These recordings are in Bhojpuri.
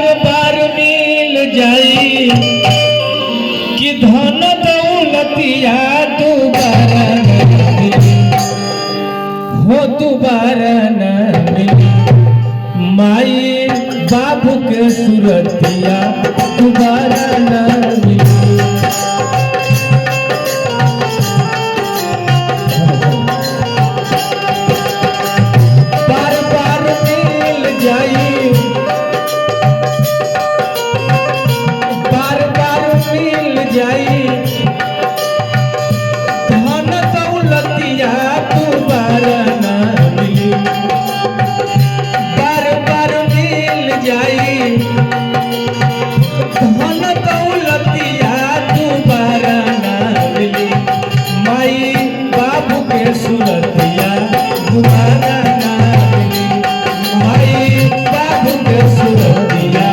बार बार मिल जाई कि धन दौलतिया दोबारा न मिली हो दोबारा न मिली माई बाबू के सूरतिया दोबारा न मिली बार बार मिल जाई बार बार मिल जाई धन दौलतिया दोबारा न मिली बार बार मिल जाई धन दौलतिया दोबारा न मिली माई बाबू के सूरतिया दोबारा न मिली माई बाबू के सूरतिया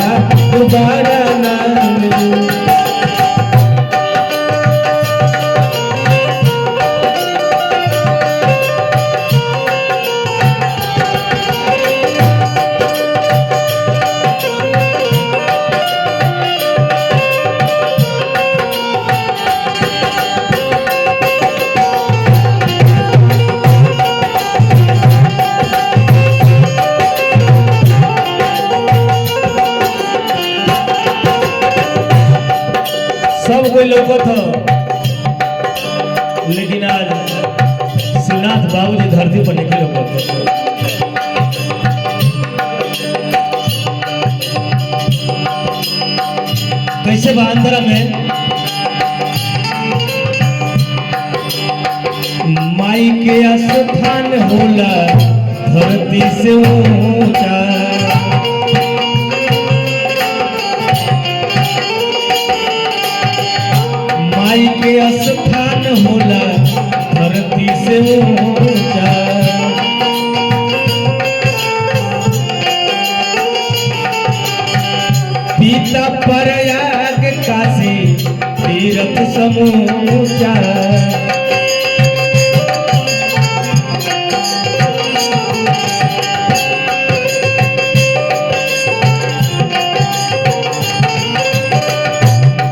दोबारा न मिली सब कोई लौकत हो लेकिन आज शिवनाथ बाबू जी धरती पर नहीं लौकत हो। कैसे बांद्रा में माई के स्थान होला धरती से ऊंचा माई के स्थान होला धरती से ऊंचा पीता प्रयाग काशी तीर्थ समूचा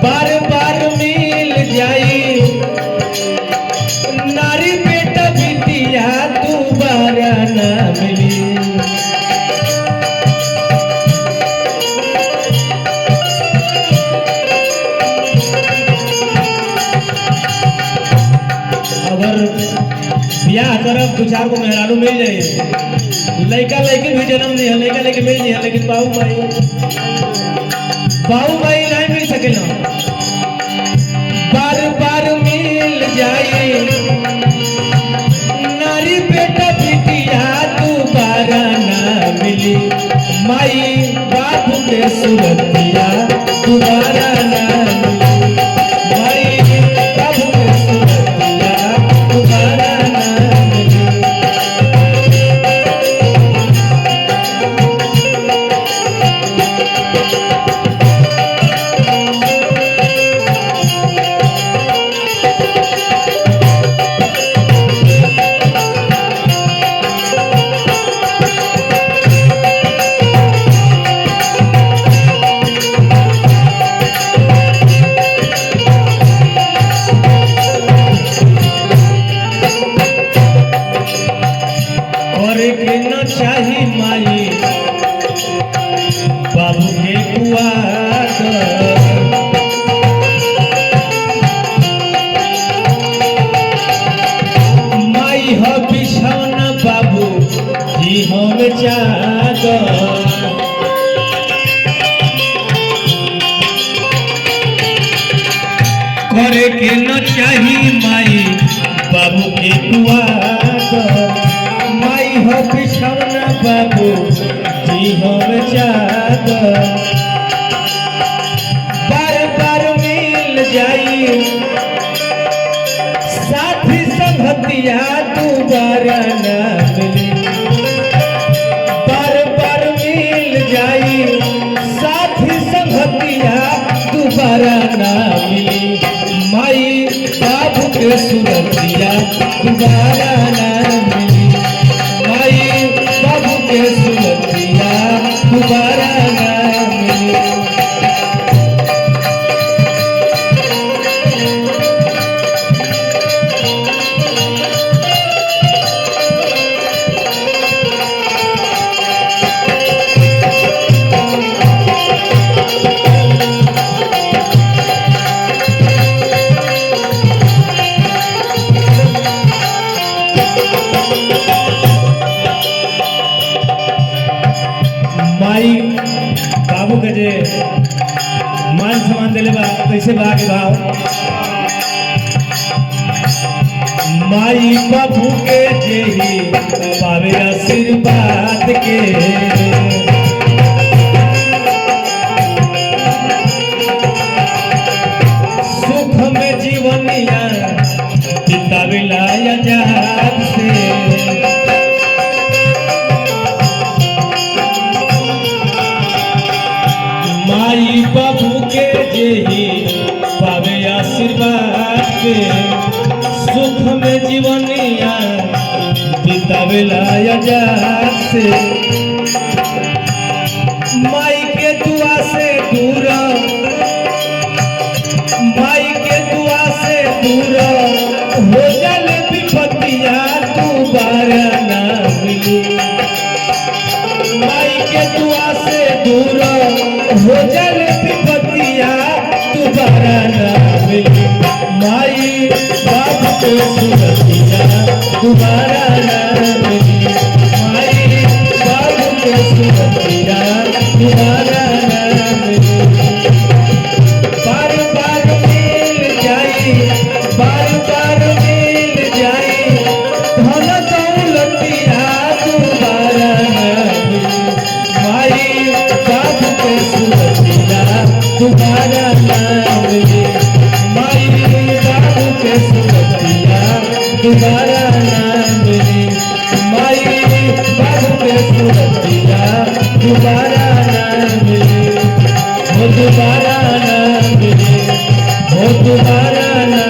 बार बार मिल जाई नारी बेटा बिटिया दोबारा न मिली अगर ब्याह करब दो चार को मेहरानू मिल जाए लड़का लड़की भी जन्म दिया लड़का लड़की मिल जाए लेकिन बाबू माई नहीं मिल सकेला बार बार मिल जाए नारी बेटा बिटिया दोबारा न मिली माई बाबू के सूरतिया दोबारा न मिली माई बाबू के सूरतिया दोबारा न मिली करे के न चाही माई बाबू के कुआर माई हो बिछौना बाबू ही हम चादर करे के न चाही माई बाबू के कुआर माई हो बिछौना बाबू जी हम चादर बार बार मिल जाई साथी संगतिया दोबारा न मिली बार बार मिल जाई साथी संगतिया दोबारा न मिली माई बाबू के सूरतिया दोबारा न मिली माई बाबू के सूरतिया दोबारा न मिली बाबू के जे मान सम्मान दिले बा कैसे बा के भाव माई बाबू के जे ही पावे आशीर्वाद के सुख में जीवनिया बितावेला आजाद से माई बाबू के जे ही पावे आशीर्वाद के सुख में जीवनिया बितावेला आजाद से माई के दुआ से दूर माई के दुआ से दूर हो जाले विपत्तिया दोबारा ना मिली माई के दुआ से दूर हो जाले विपत्तिया दोबारा ना मिली माई बाबू को सुरतिया दोबारा ना मिली माई बाबू को सुरतिया दोबारा ना मिली बार बार मिल जाई बार बार मिल जाई धन दौलतिया दोबारा ना मिली माई बाबू के सुरतिया दोबारा ना मिली माई बाबू के सुरतिया दोबारा ना मिली माई बाबू के सुरतिया दोबारा ना मिली वो दोबारा ना मिले वो दोबारा ना